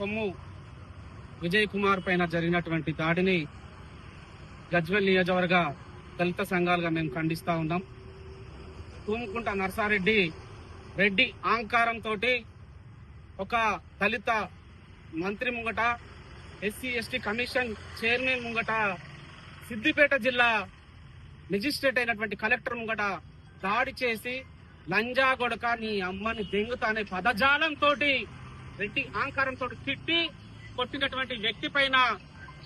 కొమ్ము విజయ్ కుమార్ పైన జరిగినటువంటి దాడిని గజ్వేల్ నియోజకవర్గ దళిత సంఘాలుగా మేము ఖండిస్తా ఉన్నాం. తూముకుంట నర్సారెడ్డి రెడ్డి అహంకారంతో ఒక దళిత మంత్రి ముంగట, ఎస్సీ ఎస్టీ కమిషన్ చైర్మన్ ముంగట, సిద్దిపేట జిల్లా మెజిస్ట్రేట్ అయినటువంటి కలెక్టర్ ముంగట దాడి చేసి లంజా గొడక నీ అమ్మని దెంగుతా అనే పదజాలంతో రెడ్డి అహంకారంతో తిట్టి కొట్టినటువంటి వ్యక్తి పైన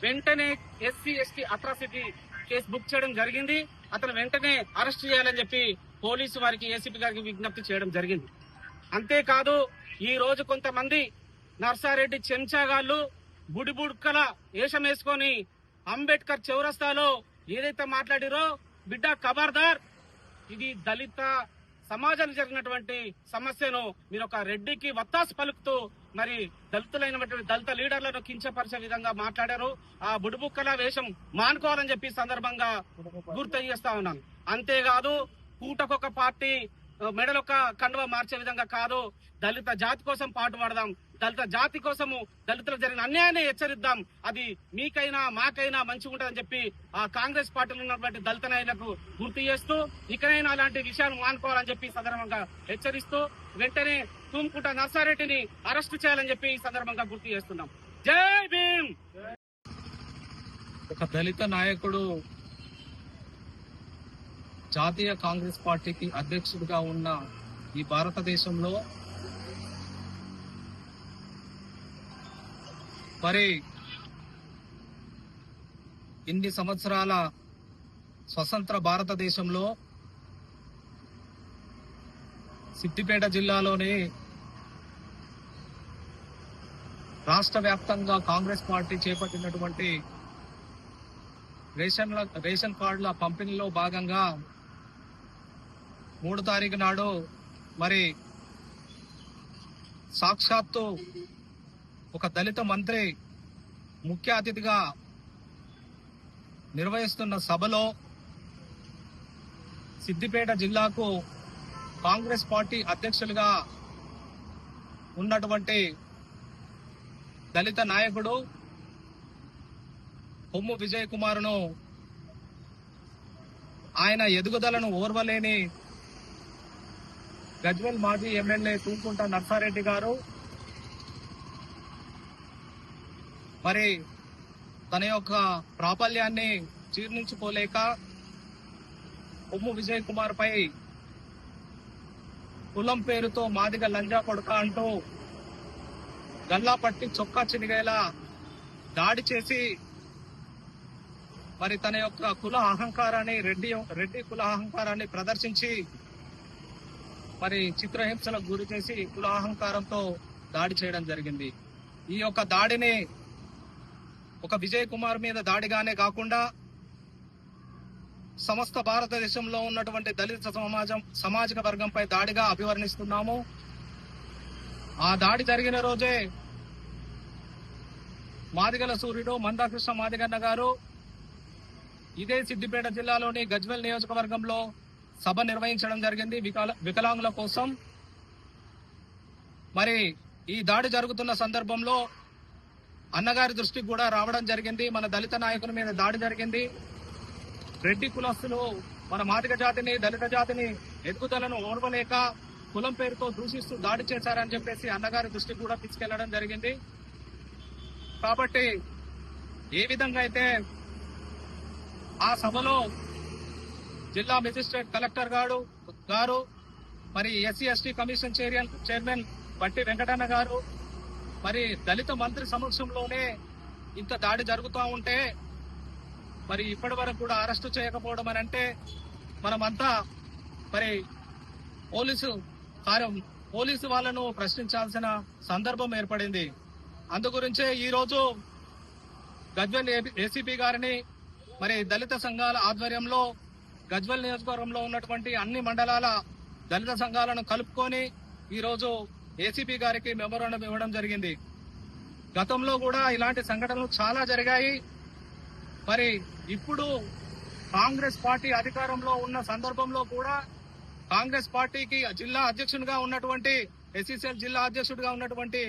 వెంటనే SC ST atrocity case book చేయడం జరిగింది. అతను వెంటనే అరెస్ట్ చేయాలని చెప్పి పోలీసు వారికి, ఏసీపీ గారికి విజ్ఞప్తి చేయడం జరిగింది. అంతేకాదు ఈ రోజు కొంతమంది నర్సారెడ్డి చెంచాగాళ్లు బుడిబుడ్కల వేషం వేసుకొని అంబేద్కర్ చౌరస్తాలో ఏదైతే మాట్లాడిరో, బిడ్డ ఖబర్దార్, ఇది దళిత సమాజానికి జరిగినటువంటి సమస్యను మీరు ఒక రెడ్డికి వత్తాసు పలుకుతూ మరి దళితులైనటువంటి దళిత లీడర్లను కించపరిచే విధంగా మాట్లాడారు. ఆ బుడిబుక్కల వేషం మానుకోవాలని చెప్పి సందర్భంగా గుర్తు చేస్తా ఉన్నాను. అంతేకాదు పూటకొక పార్టీ మెడలొక కండువ మార్చే విధంగా కాదు, దళిత జాతి కోసం పాటుపడదాం, దళిత జాతి కోసము దళితులకు జరిగిన అన్యాయాన్ని హెచ్చరిద్దాం. అది మీకైనా మాకైనా మంచిగా ఉంటుందని చెప్పి ఆ కాంగ్రెస్ పార్టీలో ఉన్నటువంటి దళిత నాయకులకు గుర్తు చేస్తూ ఇకనైనా అలాంటి విషయాలు మానుకోవాలని చెప్పి సందర్భంగా హెచ్చరిస్తూ వెంటనే తూముకుంట నర్సారెడ్డిని అరెస్టు చేయాలని చెప్పి ఈ సందర్భంగా గుర్తు చేస్తున్నాం. జై భీమ్. ఒక దళిత నాయకుడు జాతీయ కాంగ్రెస్ పార్టీకి అధ్యక్షుడిగా ఉన్న ఈ భారతదేశంలో మరి ఇన్ని సంవత్సరాల స్వతంత్ర భారతదేశంలో సిద్దిపేట జిల్లాలోని రాష్ట్ర వ్యాప్తంగా కాంగ్రెస్ పార్టీ చేపట్టినటువంటి రేషన్ కార్డుల పంపిణీలో భాగంగా 3 తారీఖు నాడు మరి సాక్షాత్తు ఒక దళిత మంత్రి ముఖ్య అతిథిగా నిర్వహిస్తున్న సభలో సిద్దిపేట జిల్లాకు కాంగ్రెస్ పార్టీ అధ్యక్షులుగా ఉన్నటువంటి దళిత నాయకుడు కొమ్ము విజయ్ కుమార్ను ఆయన ఎదుగుదలను ఓర్వలేని గజ్వేల్ మాజీ ఎమ్మెల్యే తూముకుంట నర్సారెడ్డి గారు మరి తన యొక్క ప్రాబల్యాన్ని జీర్ణించుకోలేక కొమ్ము విజయ్ కుమార్ పై కులం పేరుతో మాదిగ లంజా కొడక అంటూ గల్లా పట్టి చొక్కా చినిగేలా దాడి చేసి మరి తన యొక్క కుల అహంకారాన్ని రెడ్డి కుల అహంకారాన్ని ప్రదర్శించి మరి చిత్రహింసలకు గురి చేసి కుల అహంకారంతో దాడి చేయడం జరిగింది. ఈ యొక్క దాడిని ఒక విజయ్ కుమార్ మీద దాడిగానే కాకుండా సమస్త భారతదేశంలో ఉన్నటువంటి దళిత సామాజిక వర్గంపై దాడిగా అభివర్ణిస్తున్నాము. ఆ దాడి జరిగిన రోజే మాదిగల సూర్యుడు మందాకృష్ణ మాదిగన్న గారు ఇదే సిద్దిపేట జిల్లాలోని గజ్వేల్ నియోజకవర్గంలో సభ నిర్వహించడం జరిగింది వికలాంగుల కోసం. మరి ఈ దాడి జరుగుతున్న సందర్భంలో అన్నగారి దృష్టికి కూడా రావడం జరిగింది. మన దళిత నాయకుల మీద దాడి జరిగింది. రెడ్డి కులస్తులు మన మాదిగ జాతిని, దళిత జాతిని ఎదుగుదలను ఓర్వలేక కులం పేరుతో దూషిస్తూ దాడి చేశారని చెప్పేసి అన్నగారి దృష్టికి కూడా తీసుకెళ్లడం జరిగింది. కాబట్టి ఏ విధంగా అయితే ఆ సభలో జిల్లా మెజిస్ట్రేట్ కలెక్టర్ గారు మరి ఎస్సీ ఎస్టీ కమిషన్ చైర్మన్ బట్టి వెంకటన్న గారు మరి దళిత మంత్రి సమక్షంలోనే ఇంత దాడి జరుగుతూ ఉంటే మరి ఇప్పటి వరకు కూడా అరెస్టు చేయకపోవడం అని అంటే మనమంతా మరి పోలీసు వాళ్ళను ప్రశ్నించాల్సిన సందర్భం ఏర్పడింది. అందుగురించే ఈ రోజు గజ్వేల్ ఏసీపీ గారిని మరి దళిత సంఘాల ఆధ్వర్యంలో గజ్వేల్ నియోజకవర్గంలో ఉన్నటువంటి అన్ని మండలాల దళిత సంఘాలను కలుపుకొని ఈ రోజు ఏసీపీ గారికి మెమోరాండం ఇవ్వడం జరిగింది. గతంలో కూడా ఇలాంటి సంఘటనలు చాలా జరిగాయి. మరి ఇప్పుడు కాంగ్రెస్ పార్టీ అధికారంలో ఉన్న సందర్భంలో కూడా కాంగ్రెస్ పార్టీకి జిల్లా అధ్యక్షుడిగా ఉన్నటువంటి ఎస్సీసీఎల్ జిల్లా అధ్యక్షుడిగా ఉన్నటువంటి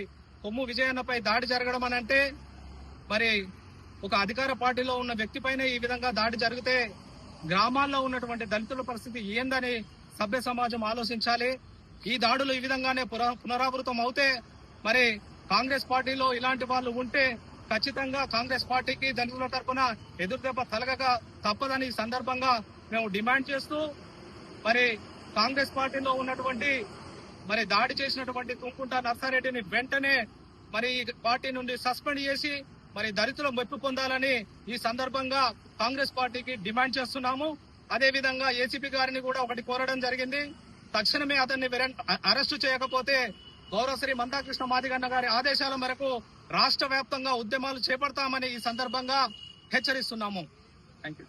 కొమ్ము విజయన్నపై దాడి జరగడం అని అంటే మరి ఒక అధికార పార్టీలో ఉన్న వ్యక్తిపైనే ఈ విధంగా దాడి జరిగితే గ్రామాల్లో ఉన్నటువంటి దళితుల పరిస్థితి ఏందని సభ్య సమాజం ఆలోచించాలి. ఈ దాడులు ఈ విధంగానే పునరావృతం అవుతే మరి కాంగ్రెస్ పార్టీలో ఇలాంటి వాళ్ళు ఉంటే ఖచ్చితంగా కాంగ్రెస్ పార్టీకి దళితుల తరఫున ఎదురుదెబ్బ తలగక తప్పదని ఈ సందర్భంగా మేము డిమాండ్ చేస్తూ మరి కాంగ్రెస్ పార్టీలో ఉన్నటువంటి మరి దాడి చేసినటువంటి తుంకుంట నర్సారెడ్డిని వెంటనే మరి ఈ పార్టీ నుండి సస్పెండ్ చేసి మరి దళితులు మెప్పు పొందాలని ఈ సందర్భంగా కాంగ్రెస్ పార్టీకి డిమాండ్ చేస్తున్నాము. అదే విధంగా ఏసీపీ గారిని కూడా ఒకటి కోరడం జరిగింది. తక్షణమే అతన్ని అరెస్టు చేయకపోతే గౌరవ శ్రీ మందాకృష్ణ మాదిగన్న గారి ఆదేశాల మేరకు రాష్ట్ర వ్యాప్తంగా ఉద్యమాలు చేపడతామని ఈ సందర్భంగా హెచ్చరిస్తున్నాము. Thank you.